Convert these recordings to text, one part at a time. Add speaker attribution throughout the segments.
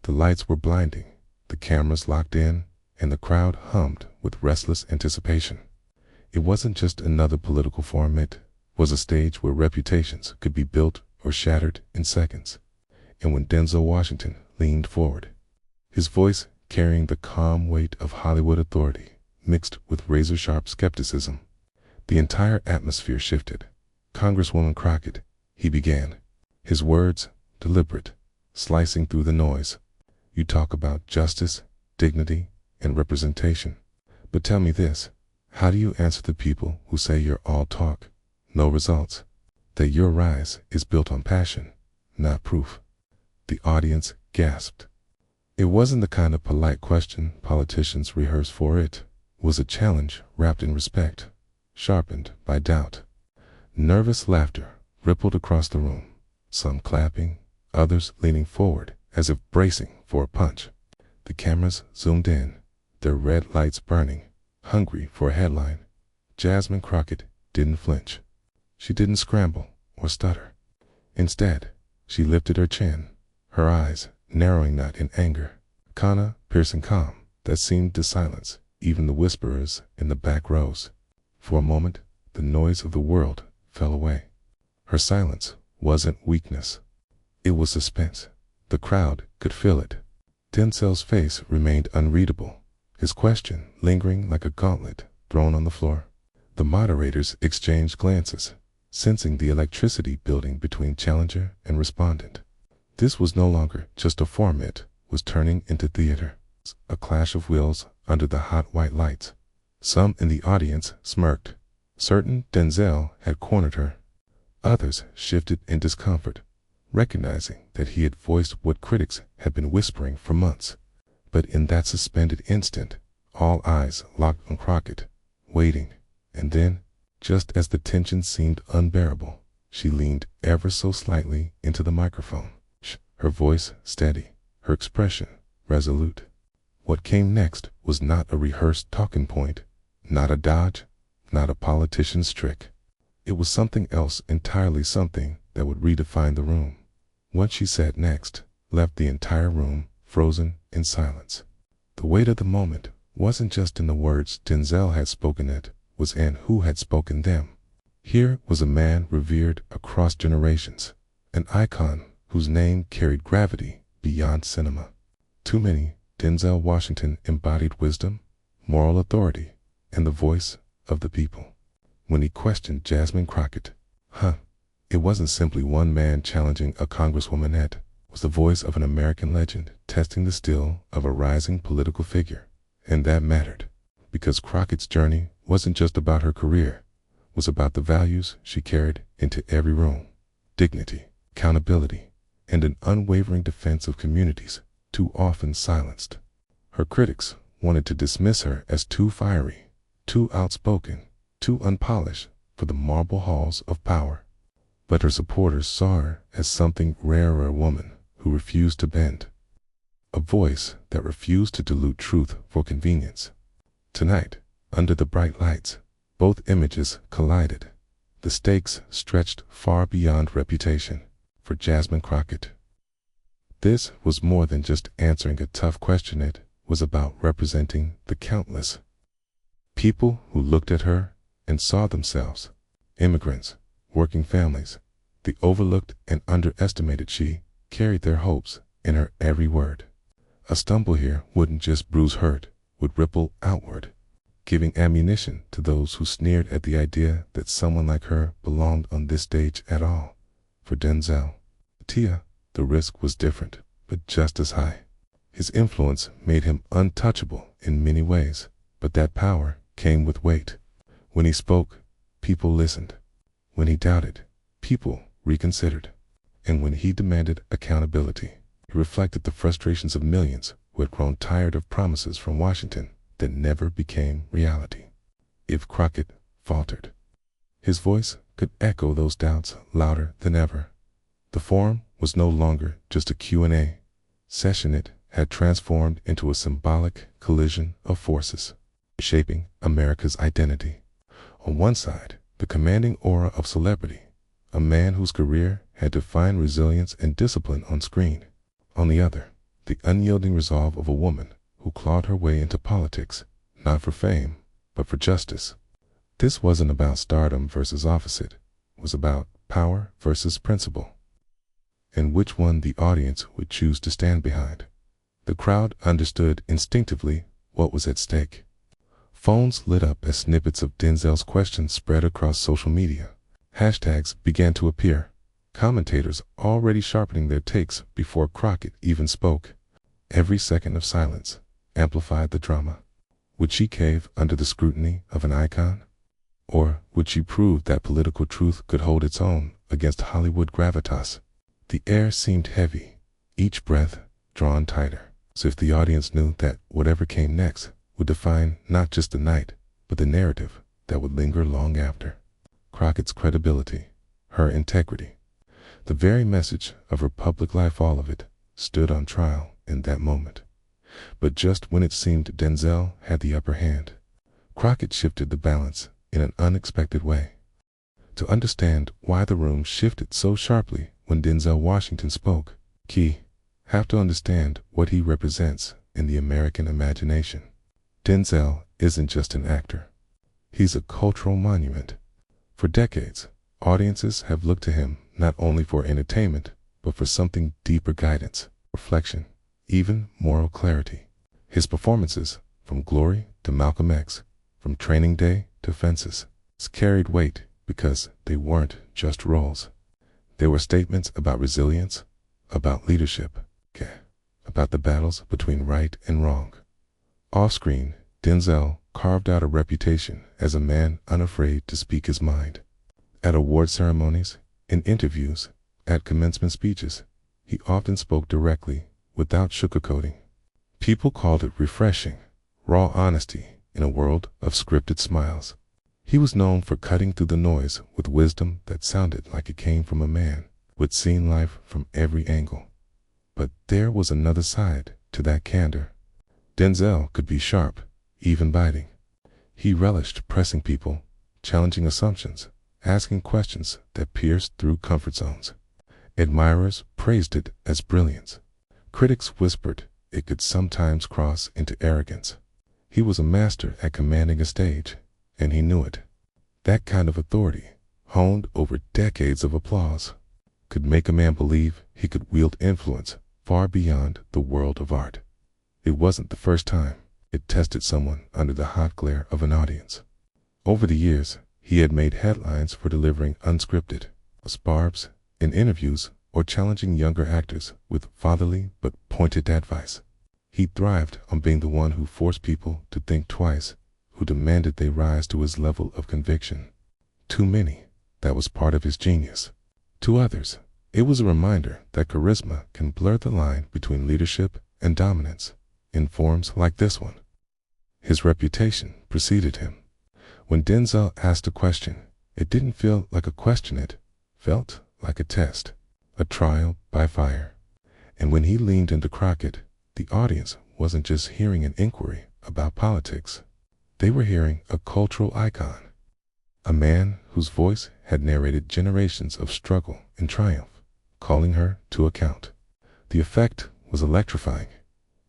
Speaker 1: The lights were blinding, the cameras locked in, and the crowd hummed with restless anticipation. It wasn't just another political forum, it was a stage where reputations could be built or shattered in seconds. And when Denzel Washington leaned forward, his voice carrying the calm weight of Hollywood authority mixed with razor-sharp skepticism, the entire atmosphere shifted. "Congresswoman Crockett," he began, his words deliberate, slicing through the noise. "You talk about justice, dignity, and representation. But tell me this, how do you answer the people who say you're all talk, no results? That your rise is built on passion, not proof?" The audience gasped. It wasn't the kind of polite question politicians rehearse for. It was a challenge wrapped in respect, sharpened by doubt. Nervous laughter rippled across the room, some clapping, others leaning forward as if bracing for a punch. The cameras zoomed in, their red lights burning, hungry for a headline. Jasmine Crockett didn't flinch. She didn't scramble or stutter. Instead, she lifted her chin, her eyes narrowing not in anger, piercing calm that seemed to silence even the whisperers in the back rows. For a moment, the noise of the world fell away. Her silence wasn't weakness. It was suspense. The crowd could feel it. Denzel's face remained unreadable, his question lingering like a gauntlet thrown on the floor. The moderators exchanged glances, sensing the electricity building between challenger and respondent. This was no longer just a forum, it was turning into theater. A clash of wills under the hot white lights. Some in the audience smirked, certain Denzel had cornered her. Others shifted in discomfort, recognizing that he had voiced what critics had been whispering for months. But in that suspended instant, all eyes locked on Crockett, waiting. And then, just as the tension seemed unbearable, she leaned ever so slightly into the microphone, her voice steady, her expression resolute. What came next was not a rehearsed talking point, not a dodge, not a politician's trick. It was something else entirely, something that would redefine the room. What she said next left the entire room frozen in silence. The weight of the moment wasn't just in the words Denzel had spoken, it was in who had spoken them. Here was a man revered across generations, an icon whose name carried gravity beyond cinema. Too many, Denzel Washington embodied wisdom, moral authority, and the voice of the people. When he questioned Jasmine Crockett, it wasn't simply one man challenging a congresswoman, it was the voice of an American legend testing the steel of a rising political figure. And that mattered, because Crockett's journey wasn't just about her career, it was about the values she carried into every room: dignity, accountability, and an unwavering defense of communities too often silenced. Her critics wanted to dismiss her as too fiery, too outspoken, too unpolished for the marble halls of power. But her supporters saw her as something rarer, a woman who refused to bend, a voice that refused to dilute truth for convenience. Tonight, under the bright lights, both images collided. The stakes stretched far beyond reputation for Jasmine Crockett. This was more than just answering a tough question, it was about representing the countless people who looked at her and saw themselves. Immigrants, working families, the overlooked and underestimated. She carried their hopes in her every word. A stumble here wouldn't just bruise hurt, would ripple outward, giving ammunition to those who sneered at the idea that someone like her belonged on this stage at all. For Denzel, the risk was different, but just as high. His influence made him untouchable in many ways, but that power came with weight. When he spoke, people listened. When he doubted, people reconsidered. And when he demanded accountability, he reflected the frustrations of millions who had grown tired of promises from Washington that never became reality. If Crockett faltered, his voice could echo those doubts louder than ever. The forum was no longer just a Q&A session. It had transformed into a symbolic collision of forces, shaping America's identity. On one side, the commanding aura of celebrity, a man whose career had defined resilience and discipline on screen. On the other, the unyielding resolve of a woman who clawed her way into politics, not for fame, but for justice. This wasn't about stardom versus opposite. It was about power versus principle, and which one the audience would choose to stand behind. The crowd understood instinctively what was at stake. Phones lit up as snippets of Denzel's questions spread across social media. Hashtags began to appear, commentators already sharpening their takes before Crockett even spoke. Every second of silence amplified the drama. Would she cave under the scrutiny of an icon? Or would she prove that political truth could hold its own against Hollywood gravitas? The air seemed heavy, each breath drawn tighter, as if the audience knew that whatever came next would define not just the night, but the narrative that would linger long after. Crockett's credibility, her integrity, the very message of her public life, all of it, stood on trial in that moment. But just when it seemed Denzel had the upper hand, Crockett shifted the balance in an unexpected way. To understand why the room shifted so sharply when Denzel Washington spoke, key, have to understand what he represents in the American imagination. Denzel isn't just an actor. He's a cultural monument. For decades, audiences have looked to him not only for entertainment, but for something deeper: guidance, reflection, even moral clarity. His performances, from Glory to Malcolm X, from Training Day to Fences, carried weight because they weren't just roles. They were statements about resilience, about leadership, about the battles between right and wrong. Off-screen, Denzel carved out a reputation as a man unafraid to speak his mind. At award ceremonies, in interviews, at commencement speeches, he often spoke directly, without sugarcoating. People called it refreshing, raw honesty in a world of scripted smiles. He was known for cutting through the noise with wisdom that sounded like it came from a man who had seen life from every angle. But there was another side to that candor. Denzel could be sharp, even biting. He relished pressing people, challenging assumptions, asking questions that pierced through comfort zones. Admirers praised it as brilliance. Critics whispered it could sometimes cross into arrogance. He was a master at commanding a stage, and he knew it. That kind of authority, honed over decades of applause, could make a man believe he could wield influence far beyond the world of art. It wasn't the first time it tested someone under the hot glare of an audience. Over the years, he had made headlines for delivering unscripted sparbs in interviews or challenging younger actors with fatherly but pointed advice. He thrived on being the one who forced people to think twice, who demanded they rise to his level of conviction. To many, that was part of his genius. To others, it was a reminder that charisma can blur the line between leadership and dominance in forms like this one. His reputation preceded him. When Denzel asked a question, it didn't feel like a question, it felt like a test, a trial by fire. And when he leaned into Crockett, the audience wasn't just hearing an inquiry about politics. They were hearing a cultural icon, a man whose voice had narrated generations of struggle and triumph, calling her to account. The effect was electrifying.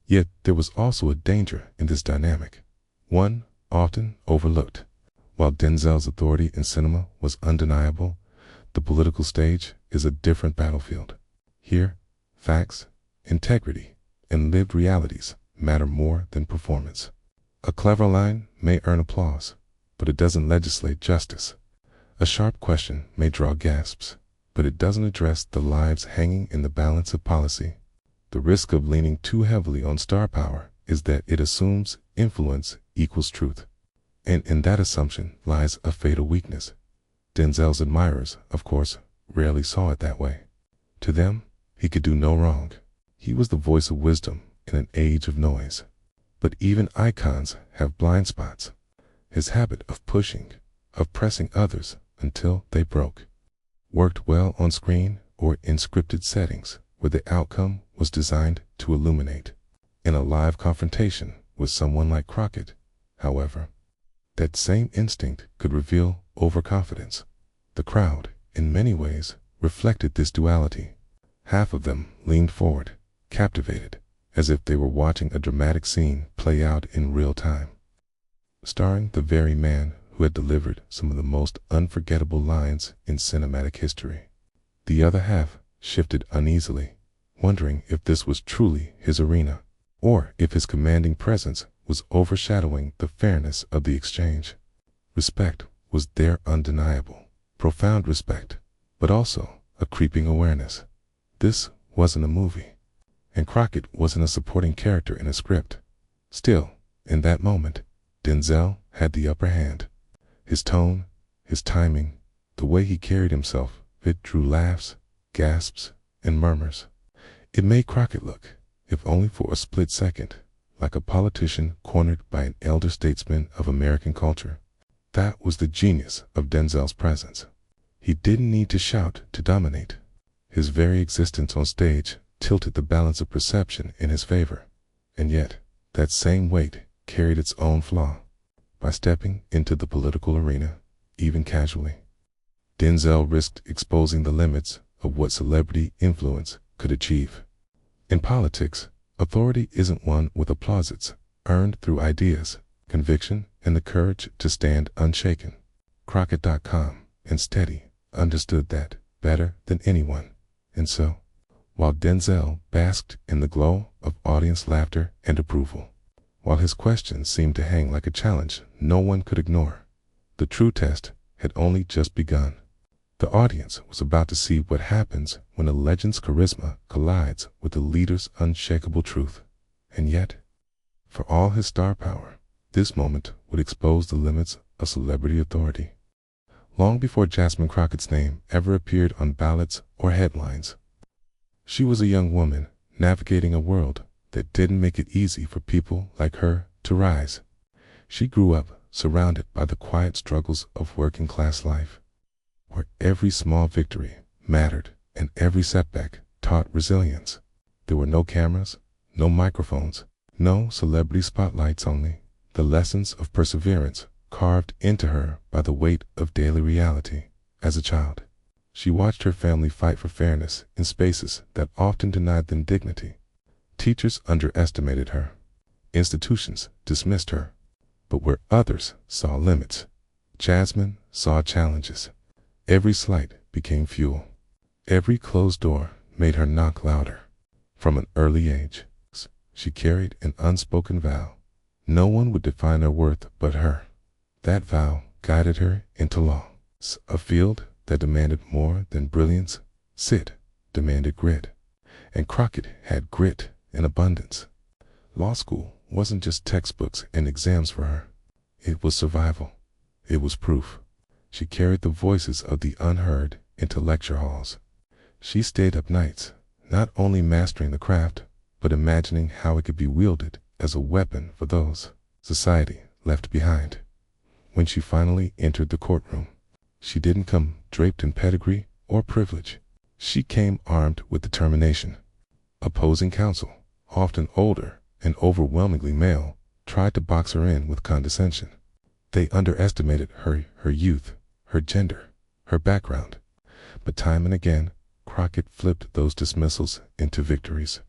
Speaker 1: Yet there was also a danger in this dynamic, one often overlooked. While Denzel's authority in cinema was undeniable, the political stage is a different battlefield. Here, facts, integrity, and lived realities matter more than performance. A clever line may earn applause, but it doesn't legislate justice. A sharp question may draw gasps, but it doesn't address the lives hanging in the balance of policy. The risk of leaning too heavily on star power is that it assumes influence equals truth. And in that assumption lies a fatal weakness. Denzel's admirers, of course, rarely saw it that way. To them, he could do no wrong. He was the voice of wisdom in an age of noise. But even icons have blind spots. His habit of pushing, of pressing others until they broke, worked well on screen or in scripted settings where the outcome was designed to illuminate. In a live confrontation with someone like Crockett, however, that same instinct could reveal overconfidence. The crowd, in many ways, reflected this duality. Half of them leaned forward, captivated, as if they were watching a dramatic scene play out in real time, starring the very man who had delivered some of the most unforgettable lines in cinematic history. The other half shifted uneasily, wondering if this was truly his arena, or if his commanding presence was overshadowing the fairness of the exchange. Respect was there, undeniable, profound respect, but also a creeping awareness. This wasn't a movie, and Crockett wasn't a supporting character in a script. Still, in that moment, Denzel had the upper hand. His tone, his timing, the way he carried himself, it drew laughs, gasps, and murmurs. It made Crockett look, if only for a split second, like a politician cornered by an elder statesman of American culture. That was the genius of Denzel's presence. He didn't need to shout to dominate. His very existence on stage tilted the balance of perception in his favor. And yet, that same weight carried its own flaw. By stepping into the political arena, even casually, Denzel risked exposing the limits of what celebrity influence could achieve. In politics, authority isn't won with applause. It's earned through ideas, conviction, and the courage to stand unshaken. Crockett.com and Steady understood that better than anyone. And so, while Denzel basked in the glow of audience laughter and approval, while his questions seemed to hang like a challenge no one could ignore, the true test had only just begun. The audience was about to see what happens when a legend's charisma collides with the leader's unshakable truth. And yet, for all his star power, this moment would expose the limits of celebrity authority. Long before Jasmine Crockett's name ever appeared on ballots or headlines, she was a young woman navigating a world that didn't make it easy for people like her to rise. She grew up surrounded by the quiet struggles of working-class life, where every small victory mattered and every setback taught resilience. There were no cameras, no microphones, no celebrity spotlights, only the lessons of perseverance carved into her by the weight of daily reality. As a child, she watched her family fight for fairness in spaces that often denied them dignity. Teachers underestimated her. Institutions dismissed her. But where others saw limits, Jasmine saw challenges. Every slight became fuel. Every closed door made her knock louder. From an early age, she carried an unspoken vow. No one would define her worth but her. That vow guided her into law, a field that demanded more than brilliance. Sid demanded grit, and Crockett had grit in abundance. Law school wasn't just textbooks and exams for her. It was survival. It was proof. She carried the voices of the unheard into lecture halls. She stayed up nights, not only mastering the craft, but imagining how it could be wielded as a weapon for those society left behind. When she finally entered the courtroom, she didn't come draped in pedigree or privilege. She came armed with determination. Opposing counsel, often older and overwhelmingly male, tried to box her in with condescension. They underestimated her youth, her gender, her background. But time and again, Crockett flipped those dismissals into victories.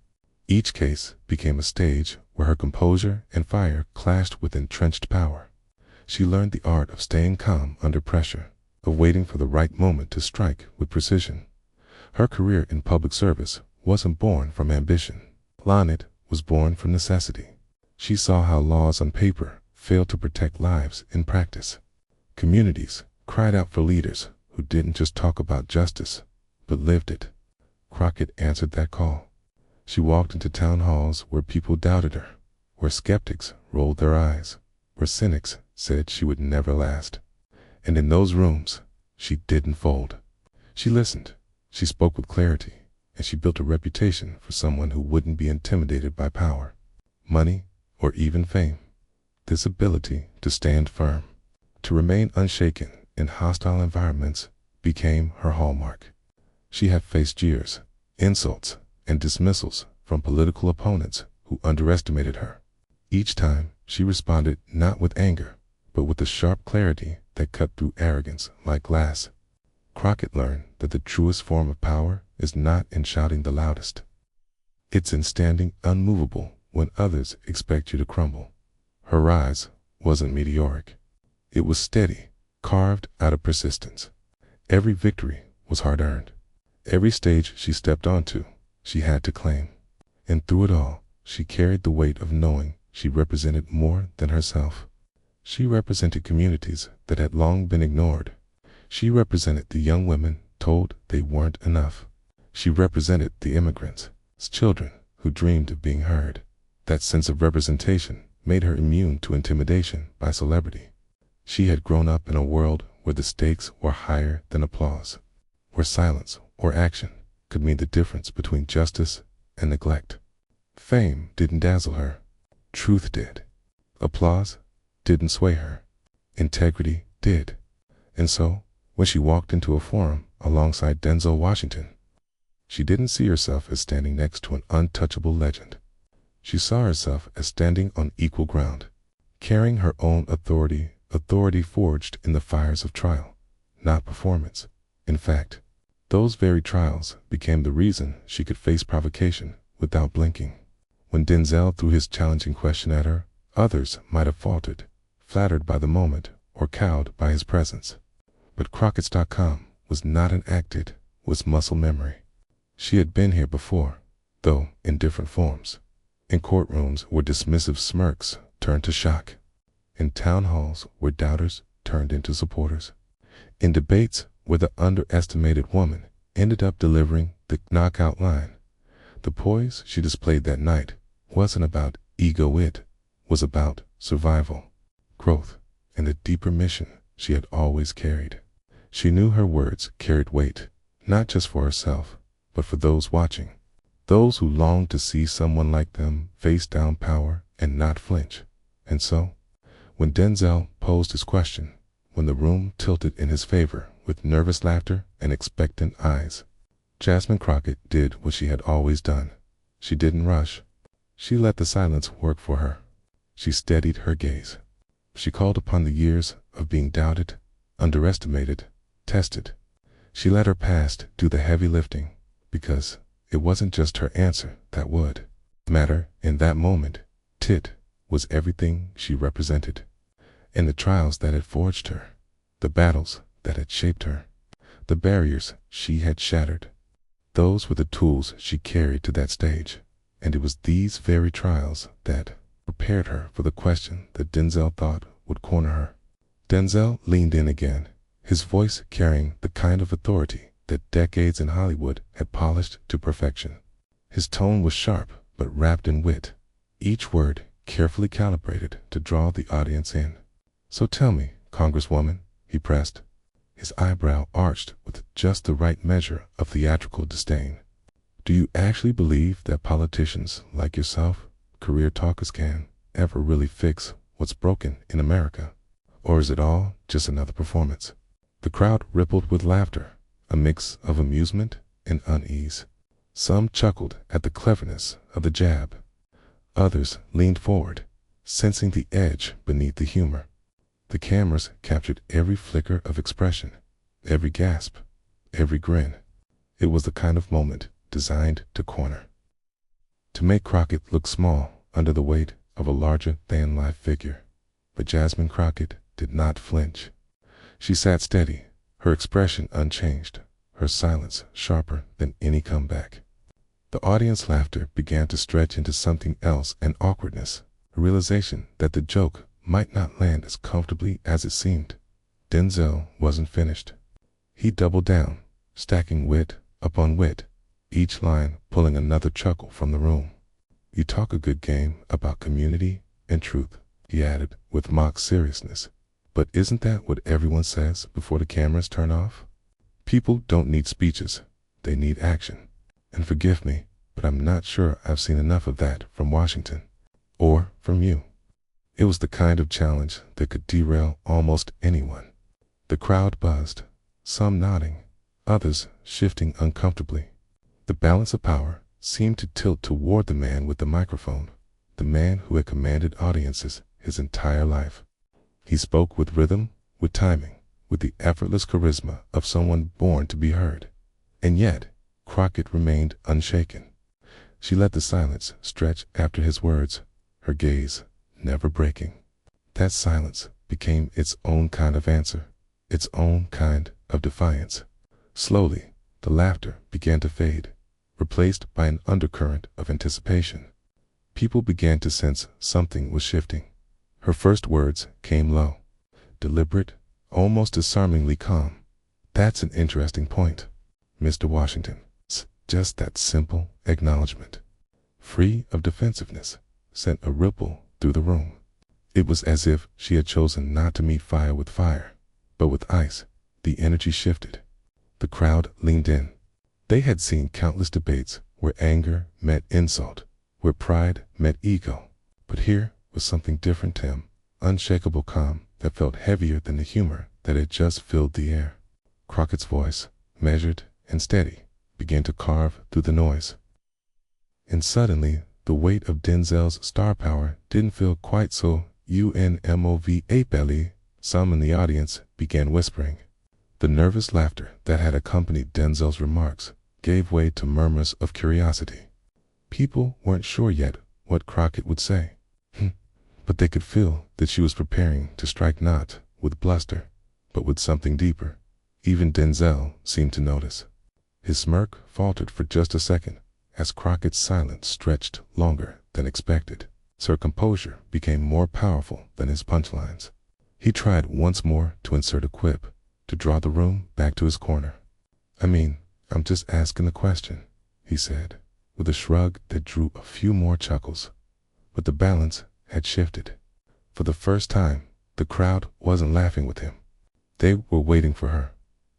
Speaker 1: Each case became a stage where her composure and fire clashed with entrenched power. She learned the art of staying calm under pressure, of waiting for the right moment to strike with precision. Her career in public service wasn't born from ambition. It was born from necessity. She saw how laws on paper failed to protect lives in practice. Communities cried out for leaders who didn't just talk about justice, but lived it. Crockett answered that call. She walked into town halls where people doubted her, where skeptics rolled their eyes, where cynics said she would never last. And in those rooms, she didn't fold. She listened, she spoke with clarity, and she built a reputation for someone who wouldn't be intimidated by power, money, or even fame. This ability to stand firm, to remain unshaken in hostile environments, became her hallmark. She had faced jeers, insults, and dismissals from political opponents who underestimated her. Each time, she responded not with anger, but with a sharp clarity that cut through arrogance like glass. Crockett learned that the truest form of power is not in shouting the loudest, It's in standing unmovable when others expect you to crumble. Her rise wasn't meteoric. It was steady, carved out of persistence. Every victory was hard-earned. Every stage she stepped onto, she had to claim. And through it all, she carried the weight of knowing she represented more than herself. She represented communities that had long been ignored. She represented the young women told they weren't enough. She represented the immigrants' children who dreamed of being heard. That sense of representation made her immune to intimidation by celebrity. She had grown up in a world where the stakes were higher than applause, where silence or action could mean the difference between justice and neglect. Fame didn't dazzle her. Truth did. Applause didn't sway her. Integrity did. And so, when she walked into a forum alongside Denzel Washington, she didn't see herself as standing next to an untouchable legend. She saw herself as standing on equal ground, carrying her own authority forged in the fires of trial, not performance. In fact, those very trials became the reason she could face provocation without blinking. When Denzel threw his challenging question at her, others might have faltered, flattered by the moment or cowed by his presence. But Crockett's.com was not an act, it was muscle memory. She had been here before, though in different forms. In courtrooms where dismissive smirks turned to shock. In town halls where doubters turned into supporters. In debates where the underestimated woman ended up delivering the knockout line. The poise she displayed that night wasn't about ego, it was about survival, growth, and the deeper mission she had always carried. She knew her words carried weight, not just for herself, but for those watching. Those who longed to see someone like them face down power and not flinch. And so, when Denzel posed his question, when the room tilted in his favor with nervous laughter and expectant eyes, Jasmine Crockett did what she had always done. She didn't rush. She let the silence work for her. She steadied her gaze. She called upon the years of being doubted, underestimated, tested. She let her past do the heavy lifting, because it wasn't just her answer that would matter in that moment. It was everything she represented, and the trials that had forged her, the battles that had shaped her, the barriers she had shattered. Those were the tools she carried to that stage, and it was these very trials that prepared her for the question that Denzel thought would corner her. Denzel leaned in again, his voice carrying the kind of authority that decades in Hollywood had polished to perfection. His tone was sharp but wrapped in wit, each word carefully calibrated to draw the audience in. "So tell me, Congresswoman," he pressed, his eyebrow arched with just the right measure of theatrical disdain, "do you actually believe that politicians like yourself, career talkers, can ever really fix what's broken in America? Or is it all just another performance?" The crowd rippled with laughter, a mix of amusement and unease. Some chuckled at the cleverness of the jab. Others leaned forward, sensing the edge beneath the humor. The cameras captured every flicker of expression, every gasp, every grin. It was the kind of moment designed to corner, to make Crockett look small under the weight of a larger-than-life figure. But Jasmine Crockett did not flinch. She sat steady, her expression unchanged, her silence sharper than any comeback. The audience laughter began to stretch into something else, an awkwardness, a realization that the joke might not land as comfortably as it seemed. Denzel wasn't finished. He doubled down, stacking wit upon wit, each line pulling another chuckle from the room. "You talk a good game about community and truth," he added with mock seriousness. "But isn't that what everyone says before the cameras turn off? People don't need speeches, they need action. And forgive me, but I'm not sure I've seen enough of that from Washington. Or from you." It was the kind of challenge that could derail almost anyone. The crowd buzzed, some nodding, others shifting uncomfortably. The balance of power seemed to tilt toward the man with the microphone, the man who had commanded audiences his entire life. He spoke with rhythm, with timing, with the effortless charisma of someone born to be heard. And yet, Crockett remained unshaken. She let the silence stretch after his words, her gaze never breaking. That silence became its own kind of answer, its own kind of defiance. Slowly, the laughter began to fade, replaced by an undercurrent of anticipation. People began to sense something was shifting. Her first words came low, deliberate, almost disarmingly calm. "That's an interesting point, Mr. Washington." Just that simple acknowledgement, free of defensiveness, sent a ripple through the room. It was as if she had chosen not to meet fire with fire, but with ice. The energy shifted. The crowd leaned in. They had seen countless debates where anger met insult, where pride met ego. But here was something different, Tim, unshakable calm that felt heavier than the humor that had just filled the air. Crockett's voice, measured and steady, began to carve through the noise. And suddenly, the weight of Denzel's star power didn't feel quite so unmovable. Some in the audience began whispering. The nervous laughter that had accompanied Denzel's remarks gave way to murmurs of curiosity. People weren't sure yet what Crockett would say, but they could feel that she was preparing to strike not with bluster, but with something deeper. Even Denzel seemed to notice. His smirk faltered for just a second as Crockett's silence stretched longer than expected. Her composure became more powerful than his punchlines. He tried once more to insert a quip, to draw the room back to his corner. I'm just asking a question," he said, with a shrug that drew a few more chuckles. But the balance had shifted. For the first time, the crowd wasn't laughing with him. They were waiting for her.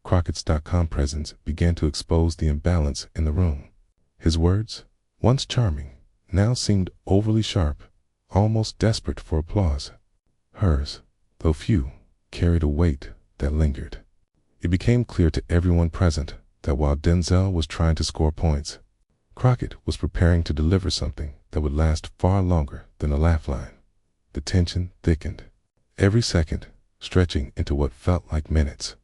Speaker 1: Crockett's.com presence began to expose the imbalance in the room. His words, once charming, now seemed overly sharp, almost desperate for applause. Hers, though few, carried a weight that lingered. It became clear to everyone present that while Denzel was trying to score points, Crockett was preparing to deliver something that would last far longer than a laugh line. The tension thickened, every second stretching into what felt like minutes.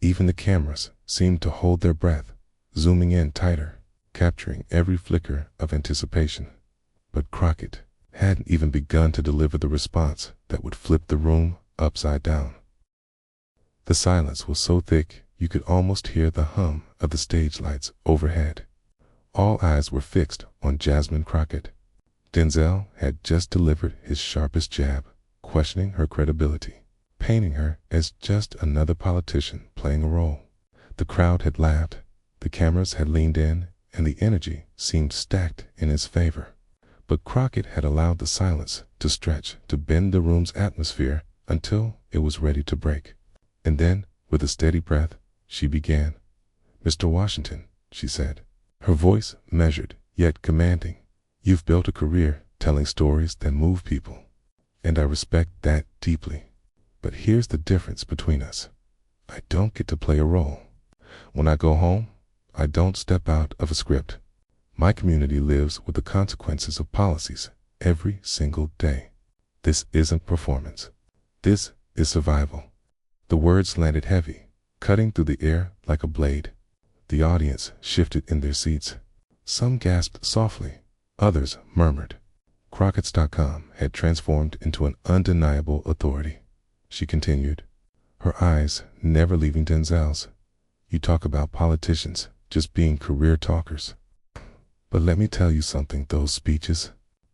Speaker 1: Even the cameras seemed to hold their breath, zooming in tighter, capturing every flicker of anticipation. But Crockett hadn't even begun to deliver the response that would flip the room upside down. The silence was so thick you could almost hear the hum of the stage lights overhead. All eyes were fixed on Jasmine Crockett. Denzel had just delivered his sharpest jab, questioning her credibility, painting her as just another politician playing a role. The crowd had laughed, the cameras had leaned in, and the energy seemed stacked in his favor. But Crockett had allowed the silence to stretch, to bend the room's atmosphere until it was ready to break. And then, with a steady breath, she began. "Mr. Washington," she said, her voice measured yet commanding, "you've built a career telling stories that move people, and I respect that deeply. But here's the difference between us. I don't get to play a role. When I go home, I don't step out of a script. My community lives with the consequences of policies every single day. This isn't performance. This is survival." The words landed heavy, cutting through the air like a blade. The audience shifted in their seats. Some gasped softly, others murmured. Crockett's.com had transformed into an undeniable authority. She continued, her eyes never leaving Denzel's. "You talk about politicians just being career talkers. But let me tell you something, those speeches,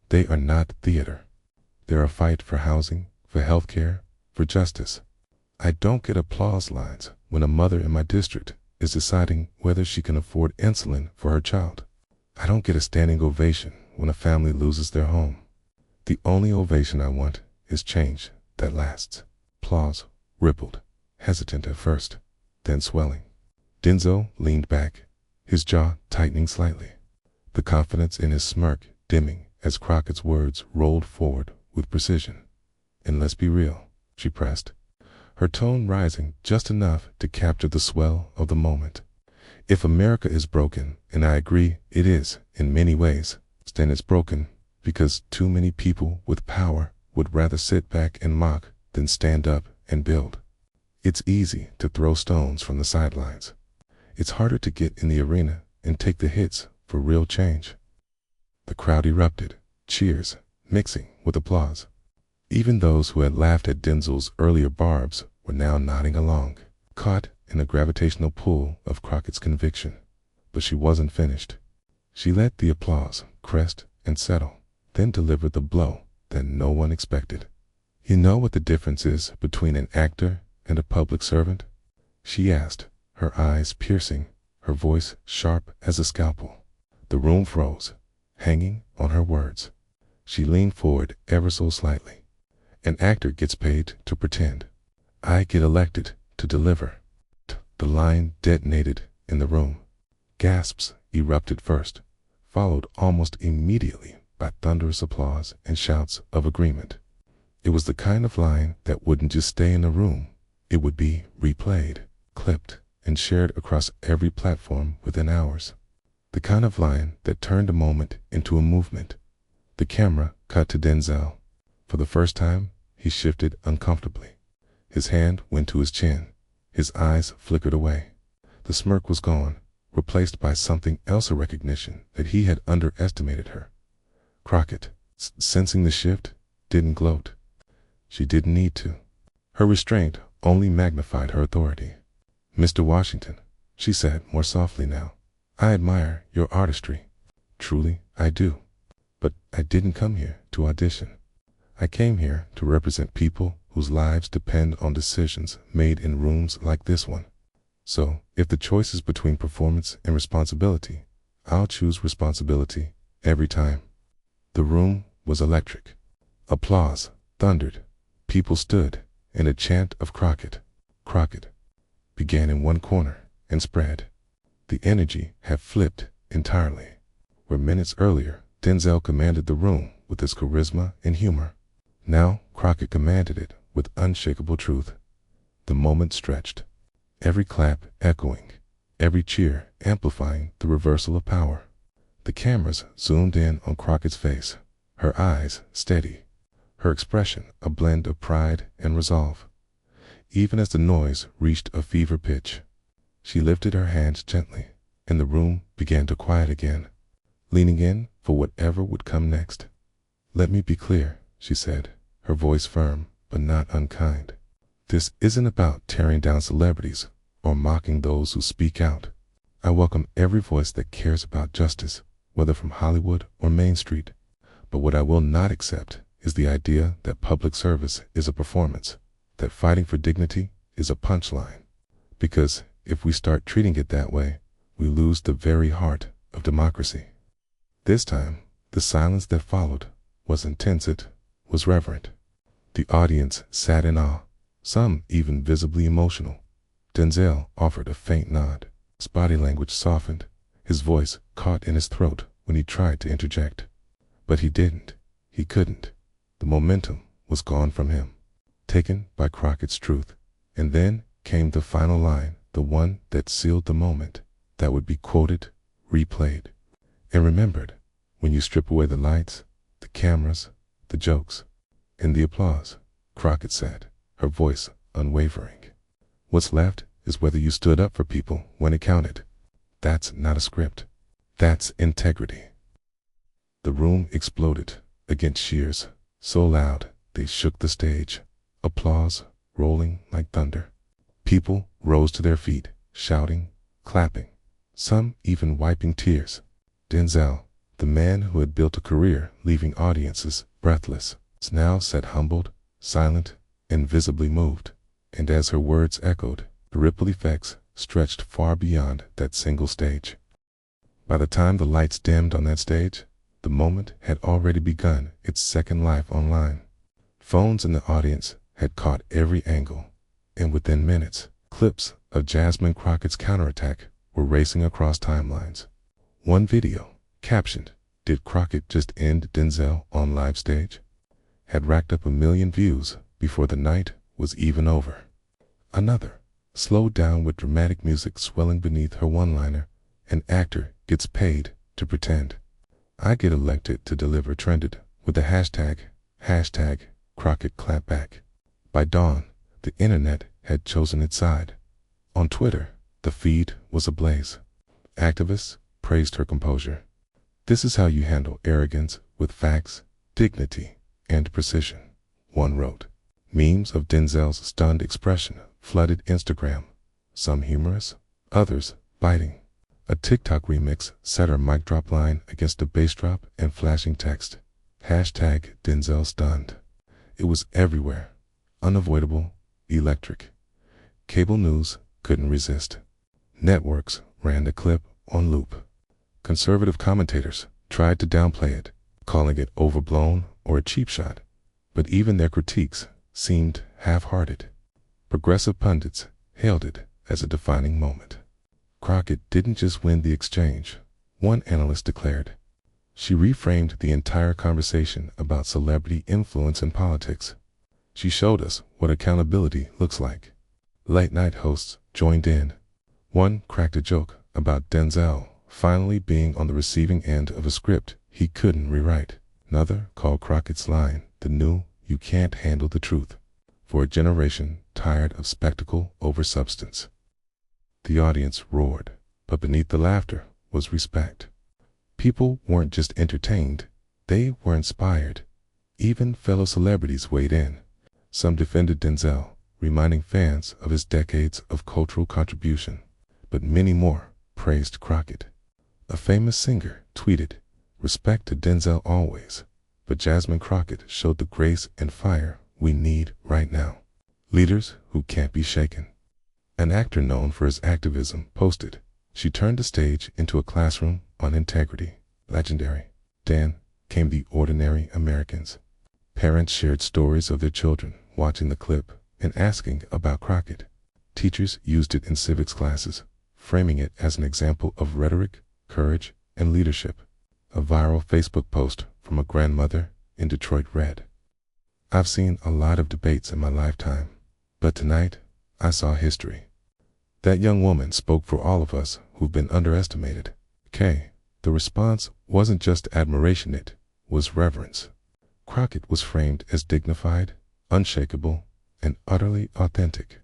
Speaker 1: they are not theater. They're a fight for housing, for health care, for justice. I don't get applause lines when a mother in my district is deciding whether she can afford insulin for her child. I don't get a standing ovation when a family loses their home. The only ovation I want is change that lasts." Applause rippled, hesitant at first, then swelling. Denzel leaned back, his jaw tightening slightly, the confidence in his smirk dimming as Crockett's words rolled forward with precision. "And let's be real," she pressed, her tone rising just enough to capture the swell of the moment. "If America is broken, and I agree it is in many ways, then it's broken because too many people with power would rather sit back and mock than stand up and build. It's easy to throw stones from the sidelines. It's harder to get in the arena and take the hits for real change." The crowd erupted, cheers mixing with applause. Even those who had laughed at Denzel's earlier barbs were now nodding along, caught in a gravitational pull of Crockett's conviction. But she wasn't finished. She let the applause crest and settle, then delivered the blow that no one expected. "You know what the difference is between an actor and a public servant?" she asked, her eyes piercing, her voice sharp as a scalpel. The room froze, hanging on her words. She leaned forward ever so slightly. "An actor gets paid to pretend. I get elected to deliver." The line detonated in the room. Gasps erupted first, followed almost immediately by thunderous applause and shouts of agreement. It was the kind of line that wouldn't just stay in the room. It would be replayed, clipped, and shared across every platform within hours. The kind of line that turned a moment into a movement. The camera cut to Denzel. For the first time, he shifted uncomfortably. His hand went to his chin. His eyes flickered away. The smirk was gone, replaced by something else, a recognition that he had underestimated her. Crockett, sensing the shift, didn't gloat. She didn't need to. Her restraint only magnified her authority. "Mr. Washington," she said more softly now, "I admire your artistry. Truly, I do. But I didn't come here to audition. I came here to represent people whose lives depend on decisions made in rooms like this one. So, if the choice is between performance and responsibility, I'll choose responsibility every time." The room was electric. Applause thundered. People stood, and a chant of "Crockett, Crockett," began in one corner and spread. The energy had flipped entirely. Where minutes earlier, Denzel commanded the room with his charisma and humor, now Crockett commanded it with unshakable truth. The moment stretched, every clap echoing, every cheer amplifying the reversal of power. The cameras zoomed in on Crockett's face, her eyes steady, her expression a blend of pride and resolve. Even as the noise reached a fever pitch, she lifted her hands gently, and the room began to quiet again, leaning in for whatever would come next. "Let me be clear," she said, her voice firm but not unkind. "This isn't about tearing down celebrities or mocking those who speak out. I welcome every voice that cares about justice, whether from Hollywood or Main Street. But what I will not accept is the idea that public service is a performance, that fighting for dignity is a punchline. Because if we start treating it that way, we lose the very heart of democracy." This time, the silence that followed was intense, it was reverent. The audience sat in awe, some even visibly emotional. Denzel offered a faint nod. His body language softened, his voice caught in his throat when he tried to interject. But he didn't. He couldn't. The momentum was gone from him, taken by Crockett's truth. And then came the final line, the one that sealed the moment, that would be quoted, replayed, and remembered when you strip away the lights, the cameras, the jokes, and the applause. Crockett said, her voice unwavering, "What's left is whether you stood up for people when it counted. That's not a script. That's integrity." The room exploded against cheers, so loud they shook the stage, applause rolling like thunder. People rose to their feet, shouting, clapping, some even wiping tears. Denzel, the man who had built a career leaving audiences breathless, now sat humbled, silent, and visibly moved. And as her words echoed, the ripple effects stretched far beyond that single stage. By the time the lights dimmed on that stage, the moment had already begun its second life online. Phones in the audience had caught every angle, and within minutes, clips of Jasmine Crockett's counterattack were racing across timelines. One video, captioned, "Did Crockett just end Denzel on live stage?" had racked up 1 million views before the night was even over. Another, slowed down with dramatic music swelling beneath her one-liner, "An actor gets paid to pretend. I get elected to deliver," trended with the hashtag Crockett clapback. By dawn, the internet had chosen its side. On Twitter, the feed was ablaze. Activists praised her composure. This is how you handle arrogance with facts, dignity, and precision, one wrote. Memes of Denzel's stunned expression flooded Instagram, some humorous, others biting. A TikTok remix set her mic drop line against a bass drop and flashing text. Hashtag Denzel stunned. It was everywhere. Unavoidable, electric. Cable news couldn't resist. Networks ran the clip on loop. Conservative commentators tried to downplay it, calling it overblown or a cheap shot, but even their critiques seemed half-hearted. Progressive pundits hailed it as a defining moment. Crockett didn't just win the exchange, one analyst declared. She reframed the entire conversation about celebrity influence in politics. She showed us what accountability looks like. Late-night hosts joined in. One cracked a joke about Denzel finally being on the receiving end of a script he couldn't rewrite. Another called Crockett's line the new "you can't handle the truth" for a generation tired of spectacle over substance. The audience roared, but beneath the laughter was respect. People weren't just entertained, they were inspired. Even fellow celebrities weighed in. Some defended Denzel, reminding fans of his decades of cultural contribution, but many more praised Crockett. A famous singer tweeted, "Respect to Denzel always, but Jasmine Crockett showed the grace and fire we need right now. Leaders who can't be shaken." An actor known for his activism posted, "She turned the stage into a classroom on integrity." Legendary. Then came the ordinary Americans. Parents shared stories of their children watching the clip and asking about Crockett. Teachers used it in civics classes, framing it as an example of rhetoric, courage, and leadership. A viral Facebook post from a grandmother in Detroit read, "I've seen a lot of debates in my lifetime, but tonight I saw history." That young woman spoke for all of us who've been underestimated. The response wasn't just admiration, it was reverence. Crockett was framed as dignified, unshakable, and utterly authentic.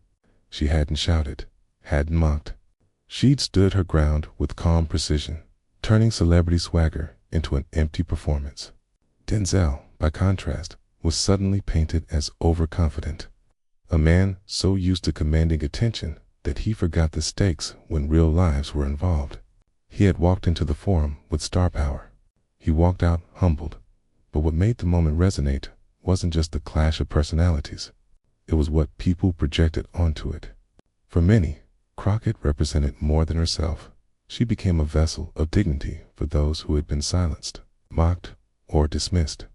Speaker 1: She hadn't shouted, hadn't mocked. She'd stood her ground with calm precision, turning celebrity swagger into an empty performance. Denzel, by contrast, was suddenly painted as overconfident. A man so used to commanding attention that he forgot the stakes when real lives were involved. He had walked into the forum with star power. He walked out humbled. But what made the moment resonate wasn't just the clash of personalities. It was what people projected onto it. For many, Crockett represented more than herself. She became a vessel of dignity for those who had been silenced, mocked, or dismissed.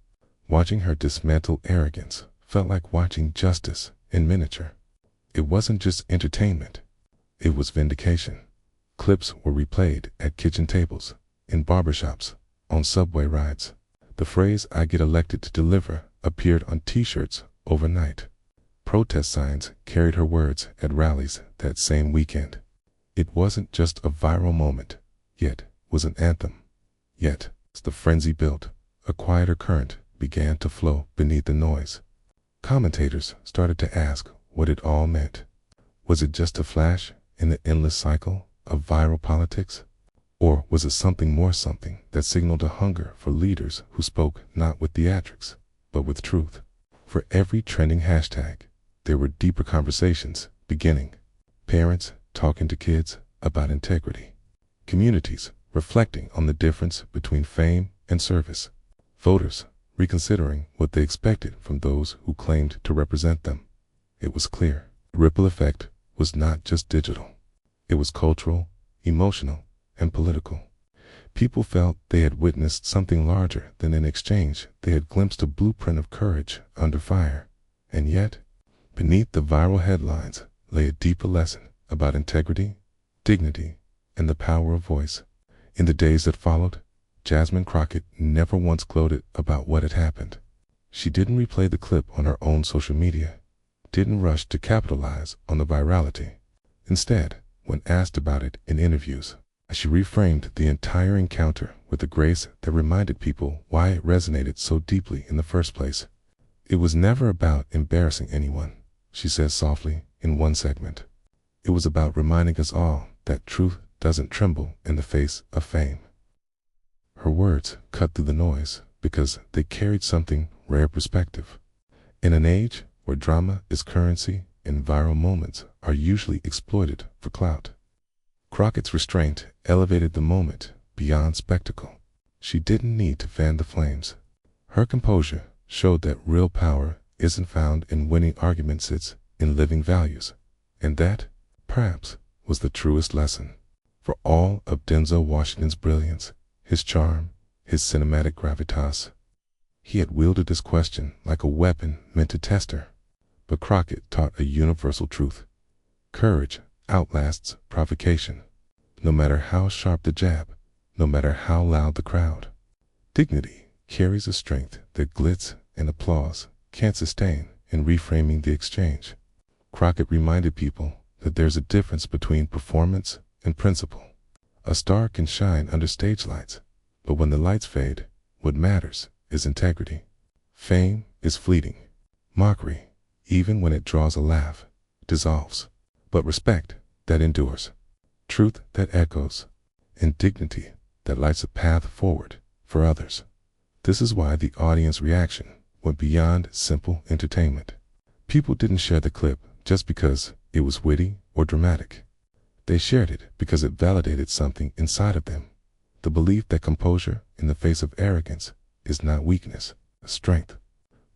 Speaker 1: Watching her dismantle arrogance felt like watching justice in miniature. It wasn't just entertainment. It was vindication. Clips were replayed at kitchen tables, in barbershops, on subway rides. The phrase "I get elected to deliver" appeared on t-shirts overnight. Protest signs carried her words at rallies that same weekend. It wasn't just a viral moment, yet was an anthem. Yet, as the frenzy built, a quieter current began to flow beneath the noise. Commentators started to ask what it all meant. Was it just a flash in the endless cycle of viral politics? Or was it something more, something that signaled a hunger for leaders who spoke not with theatrics, but with truth? For every trending hashtag, there were deeper conversations beginning. Parents talking to kids about integrity. Communities reflecting on the difference between fame and service. Voters reconsidering what they expected from those who claimed to represent them. It was clear. The ripple effect was not just digital. It was cultural, emotional, and political. People felt they had witnessed something larger than an exchange. They had glimpsed a blueprint of courage under fire. And yet, beneath the viral headlines lay a deeper lesson about integrity, dignity, and the power of voice. In the days that followed, Jasmine Crockett never once gloated about what had happened. She didn't replay the clip on her own social media, didn't rush to capitalize on the virality. Instead, when asked about it in interviews, she reframed the entire encounter with a grace that reminded people why it resonated so deeply in the first place. "It was never about embarrassing anyone," she said softly in one segment. "It was about reminding us all that truth doesn't tremble in the face of fame." Her words cut through the noise because they carried something rare perspective. In an age where drama is currency and viral moments are usually exploited for clout, Crockett's restraint elevated the moment beyond spectacle. She didn't need to fan the flames. Her composure showed that real power isn't found in winning arguments, it's in living values. And that, perhaps, was the truest lesson. For all of Denzel Washington's brilliance, his charm, his cinematic gravitas, he had wielded this question like a weapon meant to test her. But Crockett taught a universal truth. Courage outlasts provocation. No matter how sharp the jab, no matter how loud the crowd, dignity carries a strength that glitz and applause can't sustain. In reframing the exchange, Crockett reminded people that there's a difference between performance and principle. A star can shine under stage lights, but when the lights fade, what matters is integrity. Fame is fleeting. Mockery, even when it draws a laugh, dissolves. But respect that endures, truth that echoes, and dignity that lights a path forward for others. This is why the audience reaction went beyond simple entertainment. People didn't share the clip just because it was witty or dramatic. They shared it because it validated something inside of them. The belief that composure in the face of arrogance is not weakness, a strength.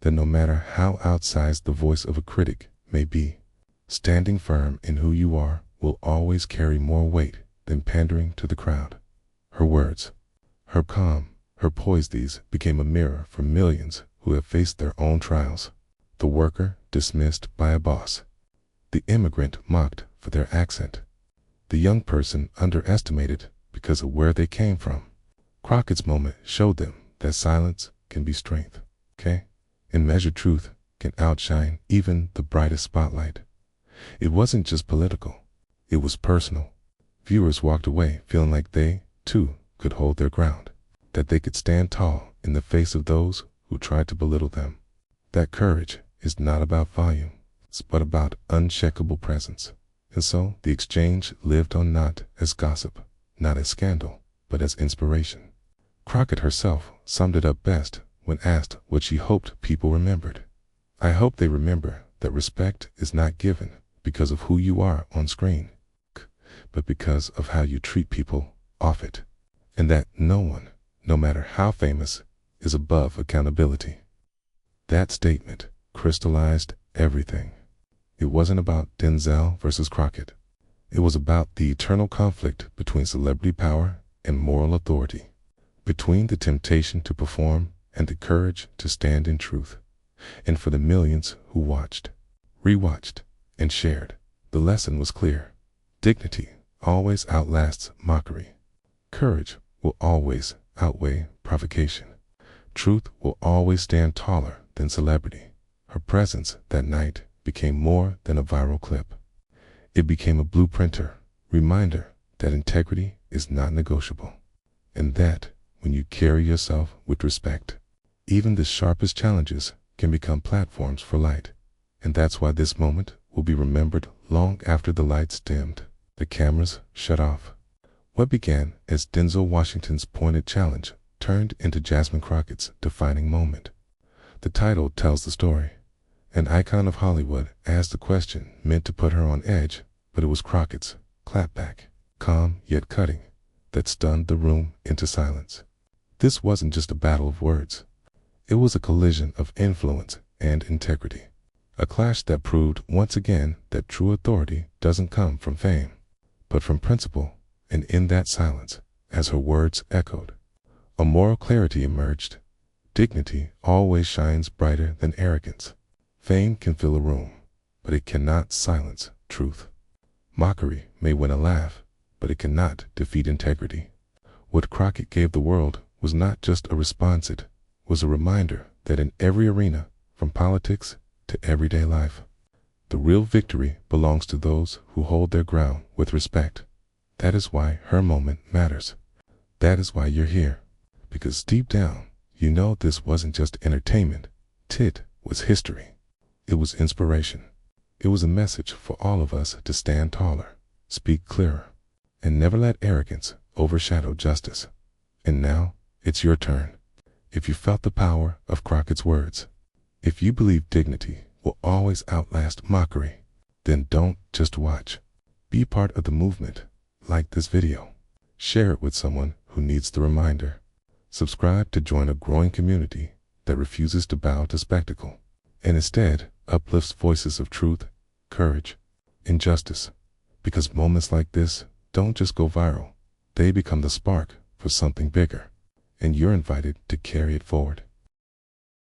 Speaker 1: That no matter how outsized the voice of a critic may be, standing firm in who you are will always carry more weight than pandering to the crowd. Her words, her calm, her poise, these became a mirror for millions who have faced their own trials. The worker dismissed by a boss. The immigrant mocked for their accent. The young person underestimated because of where they came from. Crockett's moment showed them that silence can be strength, and measured truth can outshine even the brightest spotlight. It wasn't just political, it was personal. Viewers walked away feeling like they, too, could hold their ground, that they could stand tall in the face of those who tried to belittle them. That courage is not about volume, but about unshakable presence. And so the exchange lived on, not as gossip, not as scandal, but as inspiration. Crockett herself summed it up best when asked what she hoped people remembered. I hope they remember that respect is not given because of who you are on screen, but because of how you treat people off it. And that no one, no matter how famous, is above accountability. That statement crystallized everything. It wasn't about Denzel versus Crockett. It was about the eternal conflict between celebrity power and moral authority, between the temptation to perform and the courage to stand in truth. And for the millions who watched, rewatched, and shared, the lesson was clear. Dignity always outlasts mockery. Courage will always outweigh provocation. Truth will always stand taller than celebrity. Her presence that night became more than a viral clip. It became a blueprinter, reminder that integrity is not negotiable, and that when you carry yourself with respect, even the sharpest challenges can become platforms for light. And that's why this moment will be remembered long after the lights dimmed, the cameras shut off. What began as Denzel Washington's pointed challenge turned into Jasmine Crockett's defining moment. The title tells the story. An icon of Hollywood asked the question meant to put her on edge, but it was Crockett's clapback, calm yet cutting, that stunned the room into silence. This wasn't just a battle of words. It was a collision of influence and integrity. A clash that proved once again that true authority doesn't come from fame, but from principle. And in that silence, as her words echoed, a moral clarity emerged. Dignity always shines brighter than arrogance. Fame can fill a room, but it cannot silence truth. Mockery may win a laugh, but it cannot defeat integrity. What Crockett gave the world was not just a response, it was a reminder that in every arena, from politics to everyday life, the real victory belongs to those who hold their ground with respect. That is why her moment matters. That is why you're here. Because deep down, you know this wasn't just entertainment. It was history. It was inspiration. It was a message for all of us to stand taller, speak clearer, and never let arrogance overshadow justice. And now, It's your turn. If you felt the power of Crockett's words, if you believe dignity will always outlast mockery, then don't just watch. Be part of the movement. Like this video. Share it with someone who needs the reminder. Subscribe to join a growing community that refuses to bow to spectacle and instead uplifts voices of truth, courage, and justice. Because moments like this don't just go viral. They become the spark for something bigger. And you're invited to carry it forward.